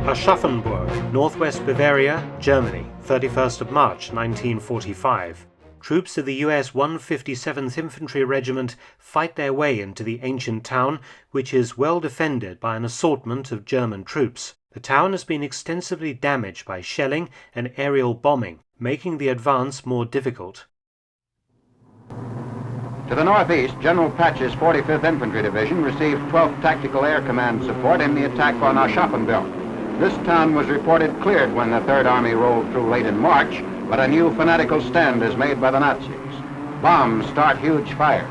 Aschaffenburg, northwest Bavaria, Germany, 31st of March 1945. Troops of the US 157th Infantry Regiment fight their way into the ancient town, which is well defended by an assortment of German troops. The town has been extensively damaged by shelling and aerial bombing, making the advance more difficult. To the northeast, General Patch's 45th Infantry Division received 12th Tactical Air Command support in the attack on Aschaffenburg. This town was reported cleared when the Third Army rolled through late in March, but a new fanatical stand is made by the Nazis. Bombs start huge fires.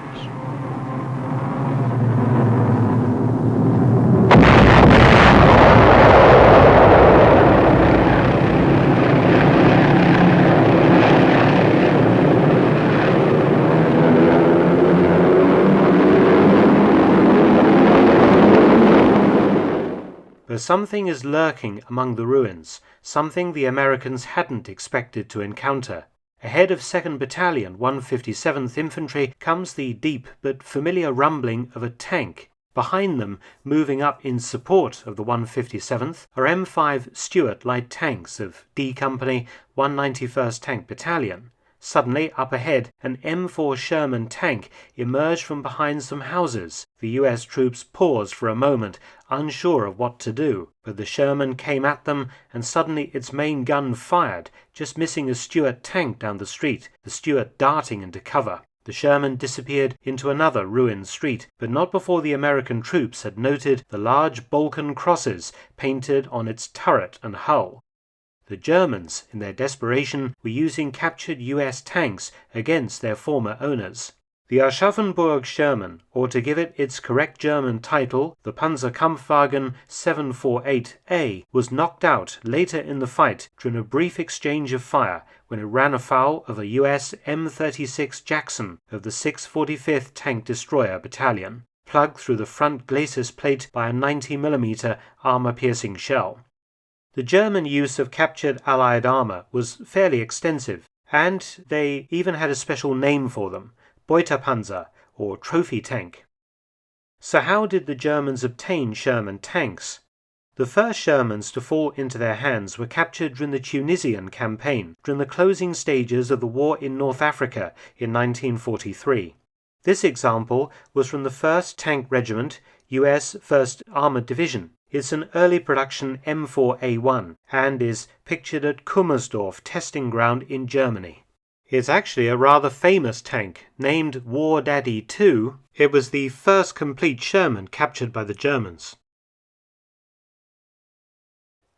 But something is lurking among the ruins, something the Americans hadn't expected to encounter. Ahead of 2nd Battalion 157th Infantry comes the deep but familiar rumbling of a tank. Behind them, moving up in support of the 157th, are M5 Stuart light tanks of D Company 191st Tank Battalion. Suddenly, up ahead, an M4 Sherman tank emerged from behind some houses. The US troops paused for a moment, unsure of what to do, but the Sherman came at them, and suddenly its main gun fired, just missing a Stuart tank down the street, the Stuart darting into cover. The Sherman disappeared into another ruined street, but not before the American troops had noted the large Balkan crosses painted on its turret and hull. The Germans, in their desperation, were using captured US tanks against their former owners. The Aschaffenburg Sherman, or to give it its correct German title, the Panzerkampfwagen 748A, was knocked out later in the fight during a brief exchange of fire when it ran afoul of a US M36 Jackson of the 645th Tank Destroyer Battalion, plugged through the front glacis plate by a 90mm armor-piercing shell. The German use of captured Allied armor was fairly extensive, and they even had a special name for them, Beutepanzer, or trophy tank. So how did the Germans obtain Sherman tanks? The first Shermans to fall into their hands were captured during the Tunisian campaign, during the closing stages of the war in North Africa in 1943. This example was from the 1st Tank Regiment, US 1st Armored Division. It's an early production M4A1 and is pictured at Kummersdorf testing ground in Germany. It's actually a rather famous tank, named War Daddy 2. It was the first complete Sherman captured by the Germans.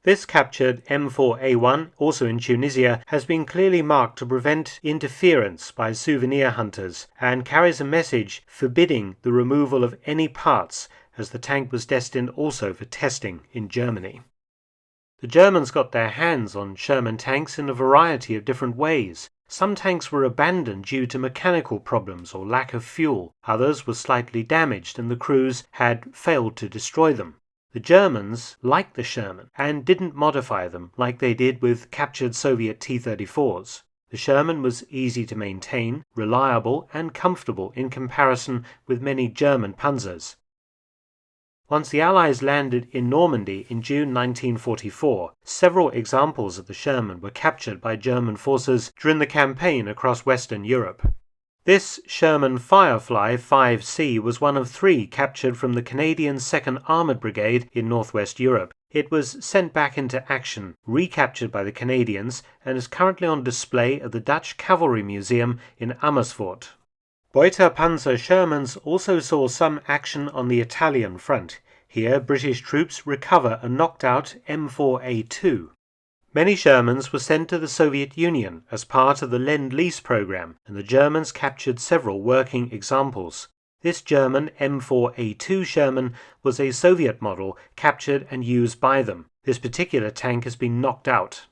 This captured M4A1, also in Tunisia, has been clearly marked to prevent interference by souvenir hunters and carries a message forbidding the removal of any parts, as the tank was destined also for testing in Germany. The Germans got their hands on Sherman tanks in a variety of different ways. Some tanks were abandoned due to mechanical problems or lack of fuel. Others were slightly damaged and the crews had failed to destroy them. The Germans liked the Sherman and didn't modify them like they did with captured Soviet T-34s. The Sherman was easy to maintain, reliable and comfortable in comparison with many German panzers. Once the Allies landed in Normandy in June 1944, several examples of the Sherman were captured by German forces during the campaign across Western Europe. This Sherman Firefly 5C was one of 3 captured from the Canadian 2nd Armoured Brigade in northwest Europe. It was sent back into action, recaptured by the Canadians, and is currently on display at the Dutch Cavalry Museum in Amersfoort. Beutepanzer Shermans also saw some action on the Italian front. Here, British troops recover a knocked-out M4A2. Many Shermans were sent to the Soviet Union as part of the Lend-Lease program, and the Germans captured several working examples. This German M4A2 Sherman was a Soviet model captured and used by them. This particular tank has been knocked out.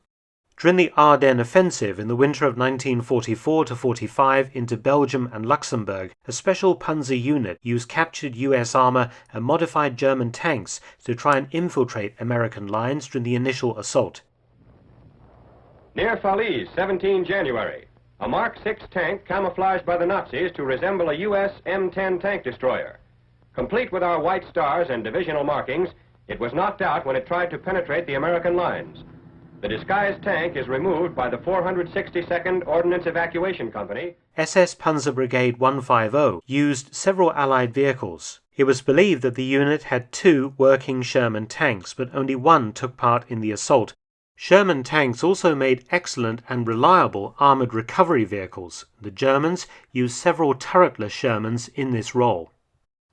During the Ardennes offensive in the winter of 1944-45 into Belgium and Luxembourg, a special panzer unit used captured US armor and modified German tanks to try and infiltrate American lines during the initial assault. Near Falaise, 17 January. A Mark 6 tank camouflaged by the Nazis to resemble a U.S. M10 tank destroyer. Complete with our white stars and divisional markings, it was knocked out when it tried to penetrate the American lines. The disguised tank is removed by the 462nd Ordnance Evacuation Company. SS Panzer Brigade 150 used several Allied vehicles. It was believed that the unit had 2 working Sherman tanks, but only one took part in the assault. Sherman tanks also made excellent and reliable armored recovery vehicles. The Germans used several turretless Shermans in this role.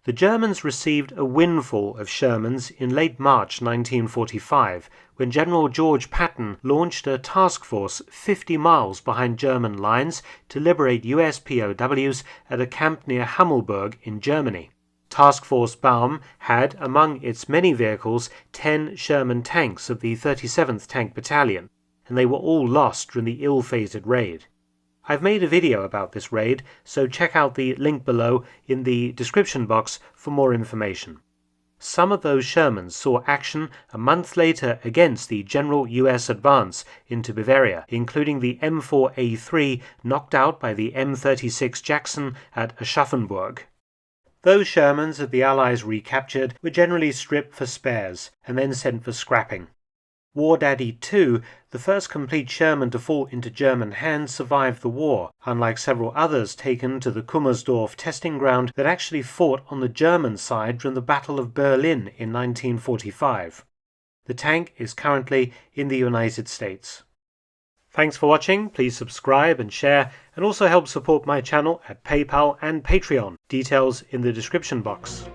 The Germans received a windfall of Shermans in late March 1945 when General George Patton launched a task force 50 miles behind German lines to liberate US POWs at a camp near Hammelburg in Germany. Task Force Baum had, among its many vehicles, 10 Sherman tanks of the 37th Tank Battalion, and they were all lost during the ill-fated raid. I've made a video about this raid, so check out the link below in the description box for more information. Some of those Shermans saw action a month later against the general US advance into Bavaria, including the M4A3 knocked out by the M36 Jackson at Aschaffenburg. Those Shermans that the Allies recaptured were generally stripped for spares and then sent for scrapping. War Daddy 2, the first complete Sherman to fall into German hands, survived the war, unlike several others taken to the Kummersdorf testing ground that actually fought on the German side during the Battle of Berlin in 1945. The tank is currently in the United States. Thanks for watching. Please subscribe and share, and also help support my channel at PayPal and Patreon. Details in the description box.